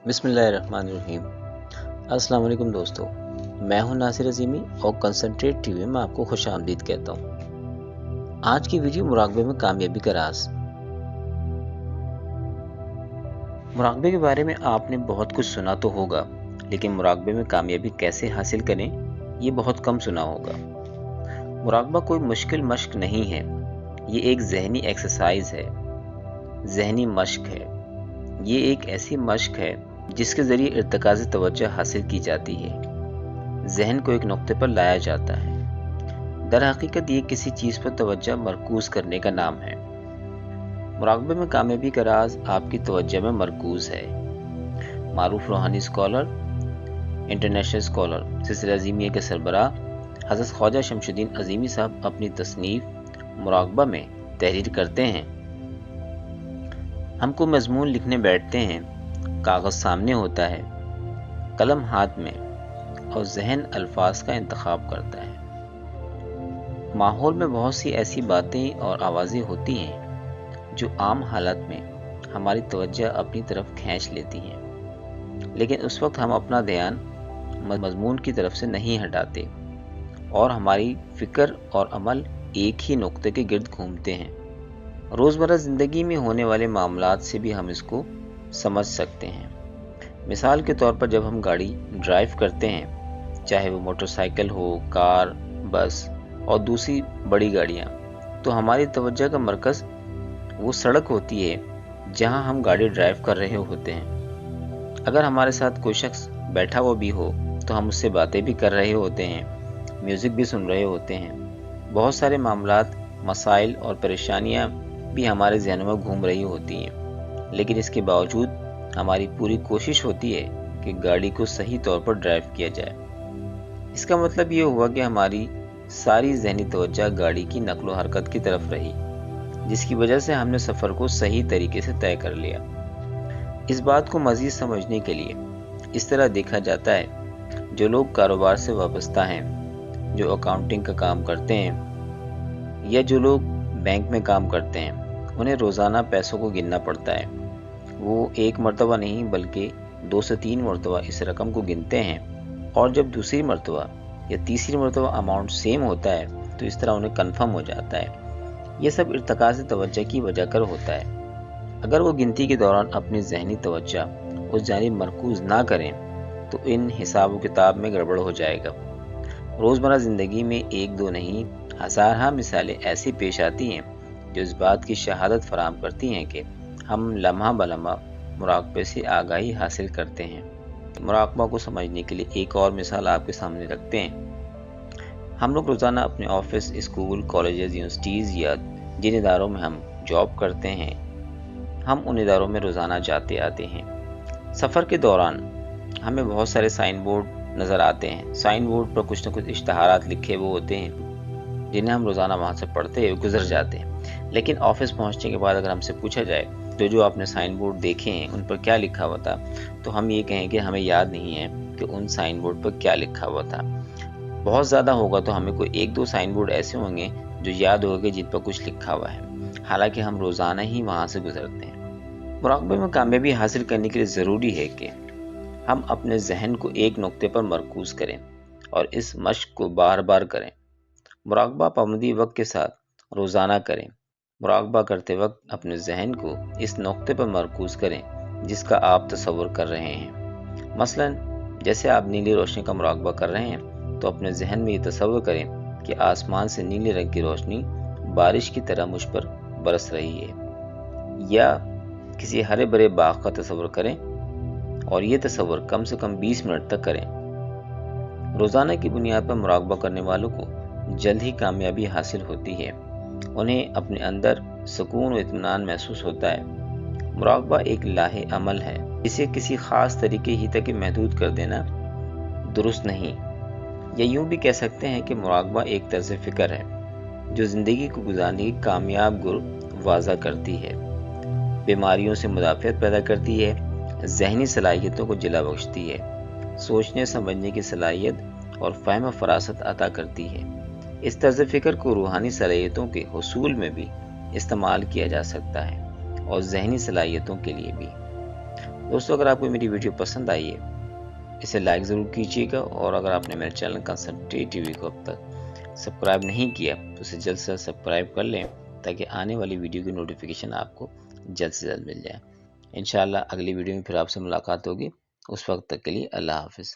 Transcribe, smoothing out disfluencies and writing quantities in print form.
बिस्मिल्लाहिर्रहमानिर्रहीम। अस्सलाम वालेकुम दोस्तों, मैं हूं नासिर अज़ीमी और कंसंट्रेट टीवी में आपको खुश आमदीद कहता हूं। आज की वीडियो मुराकबे में कामयाबी का राज। मुराकबे के बारे में आपने बहुत कुछ सुना तो होगा, लेकिन मुराकबे में कामयाबी कैसे हासिल करें ये बहुत कम सुना होगा। मुराकबा कोई मुश्किल मश्क नहीं है, ये एक ज़हनी एक्सरसाइज है, ज़हनी मश्क है। ये एक ऐसी मश्क है जिसके ज़रिए इर्तिकाज़ तवज्जो हासिल की जाती है, ज़हन को एक नुक्ते पर लाया जाता है। दर हकीकत ये किसी चीज़ पर तवज्जो मरकूज़ करने का नाम है। मुराकबे में कामयाबी का राज आपकी तवज्जो में मरकूज़ है। मारूफ रूहानी स्कॉलर, इंटरनेशनल स्कॉलर सिलसिला अज़ीमिया के सरबराह हज़रत ख्वाजा शमशुद्दीन अज़ीमी साहब अपनी तसनीफ़ मुराकबा में तहरीर करते हैं। हम कोई मज़मून लिखने बैठते हैं, कागज़ सामने होता है, कलम हाथ में और ज़हन अल्फाज का इंतखाब करता है। माहौल में बहुत सी ऐसी बातें और आवाज़ें होती हैं जो आम हालत में हमारी तवज्जो अपनी तरफ खींच लेती हैं, लेकिन उस वक्त हम अपना ध्यान मज़मून की तरफ से नहीं हटाते और हमारी फ़िक्र और अमल एक ही नुक्ते के गिर्द घूमते हैं। रोज़मर्रा ज़िंदगी में होने वाले मामलात से भी हम इसको समझ सकते हैं। मिसाल के तौर पर जब हम गाड़ी ड्राइव करते हैं, चाहे वो मोटरसाइकिल हो, कार, बस और दूसरी बड़ी गाड़ियाँ, तो हमारी तवज्जो का मरकज़ वो सड़क होती है जहाँ हम गाड़ी ड्राइव कर रहे होते हैं। अगर हमारे साथ कोई शख्स बैठा हुआ भी हो तो हम उससे बातें भी कर रहे होते हैं, म्यूज़िक भी सुन रहे होते हैं। बहुत सारे मामलात, मसाइल और परेशानियाँ भी हमारे ज़हनों में घूम रही होती हैं, लेकिन इसके बावजूद हमारी पूरी कोशिश होती है कि गाड़ी को सही तौर पर ड्राइव किया जाए। इसका मतलब ये हुआ कि हमारी सारी ज़हनी तवज्जो गाड़ी की नक्लो हरकत की तरफ रही, जिसकी वजह से हमने सफ़र को सही तरीके से तय कर लिया। इस बात को मज़ीद समझने के लिए इस तरह देखा जाता है, जो लोग कारोबार से वाबस्ता हैं, जो अकाउंटिंग का काम करते हैं या जो लोग बैंक में काम करते हैं, उन्हें रोज़ाना पैसों को गिनना पड़ता है। वो एक मरतबा नहीं बल्कि 2 से 3 मरतबा इस रकम को गिनते हैं, और जब दूसरी मरतबा या तीसरी मरतबा अमाउंट सेम होता है तो इस तरह उन्हें कन्फर्म हो जाता है। यह सब इर्तिकाज़ तवज्जो की वजह कर होता है। अगर वो गिनती के दौरान अपनी ज़हनी तवज्जो उस जानिब मरकूज़ ना करें तो इन हिसाब किताब में गड़बड़ हो जाएगा। रोज़मर्रा ज़िंदगी में एक दो नहीं, हज़ार मिसालें ऐसी पेश आती हैं जो इस बात की शहादत फराहम करती हैं कि हम लम्हा बलम्हा मुराकबे से आगाही हासिल करते हैं। मुराकबा को समझने के लिए एक और मिसाल आपके सामने रखते हैं। हम लोग रोज़ाना अपने ऑफिस, स्कूल, कॉलेजेस, यूनिवर्सिटीज़ या जिन इदारों में हम जॉब करते हैं, हम उन इदारों में रोज़ाना जाते आते हैं। सफ़र के दौरान हमें बहुत सारे साइन बोर्ड नज़र आते हैं। साइन बोर्ड पर कुछ न कुछ इश्तहारात लिखे हुए होते हैं जिन्हें हम रोज़ाना वहाँ से पढ़ते हुए गुजर जाते हैं। लेकिन ऑफिस पहुँचने के बाद अगर हमसे पूछा जाए जो आपने साइन बोर्ड देखे हैं उन पर क्या लिखा हुआ था, तो हम ये कहें कि हमें याद नहीं है कि उन साइन बोर्ड पर क्या लिखा हुआ था। बहुत ज़्यादा होगा तो हमें कोई एक दो साइन बोर्ड ऐसे होंगे जो याद होगा कि जिन पर कुछ लिखा हुआ है, हालांकि हम रोज़ाना ही वहाँ से गुजरते हैं। मुराकबे में कामयाबी हासिल करने के लिए ज़रूरी है कि हम अपने जहन को एक नुक्ते पर मरकूज़ करें और इस मश्क को बार बार करें। मुराकबा पाबंदी वक्त के साथ रोज़ाना करें। मुराकबा करते वक्त अपने जहन को इस नुक्ते पर मरकूज़ करें जिसका आप तसव्वुर कर रहे हैं। मसलन जैसे आप नीली रोशनी का मुराकबा कर रहे हैं तो अपने जहन में ये तसव्वुर करें कि आसमान से नीले रंग की रोशनी बारिश की तरह मुझ पर बरस रही है, या किसी हरे भरे बाग का तसव्वुर करें और ये तसव्वुर कम से कम 20 मिनट तक करें। रोज़ाना की बुनियाद पर मुराकबा करने वालों को जल्द ही कामयाबी हासिल होती है। उन्हें अपने अंदर सुकून और इत्मीनान महसूस होता है। मुराकबा एक लाहे अमल है, इसे किसी ख़ास तरीके ही तक महदूद कर देना दुरुस्त नहीं। या यूँ भी कह सकते हैं कि मुराकबा एक तर्ज़ फ़िक्र है जो ज़िंदगी को गुजारने की कामयाब गुर वाज़ा करती है, बीमारियों से मुदाफ़ियत पैदा करती है, ज़हनी सलाहियतों को जिला बख्शती है, सोचने समझने की सलाहियत और फ़हम फ़रासत अता करती है। इस तर्ज़ फ़िक्र को रूहानी सलाहियतों के हुसूल में भी इस्तेमाल किया जा सकता है और ज़हनी सलाहियतों के लिए भी। دوستو اگر آپ کو میری ویڈیو پسند آئی ہے اسے لائک ضرور کیجیے گا، اور اگر آپ نے میرے چینل کنسپٹ ٹی وی کو اب تک سبسکرائب نہیں کیا تو اسے جلد سے جلد سبسکرائب کر لیں تاکہ آنے والی ویڈیو کی نوٹیفیکیشن آپ کو جلد سے جلد مل جائے۔ انشاءاللہ اگلی ویڈیو میں پھر آپ سے ملاقات ہوگی، اس وقت تک کے لیے اللہ حافظ۔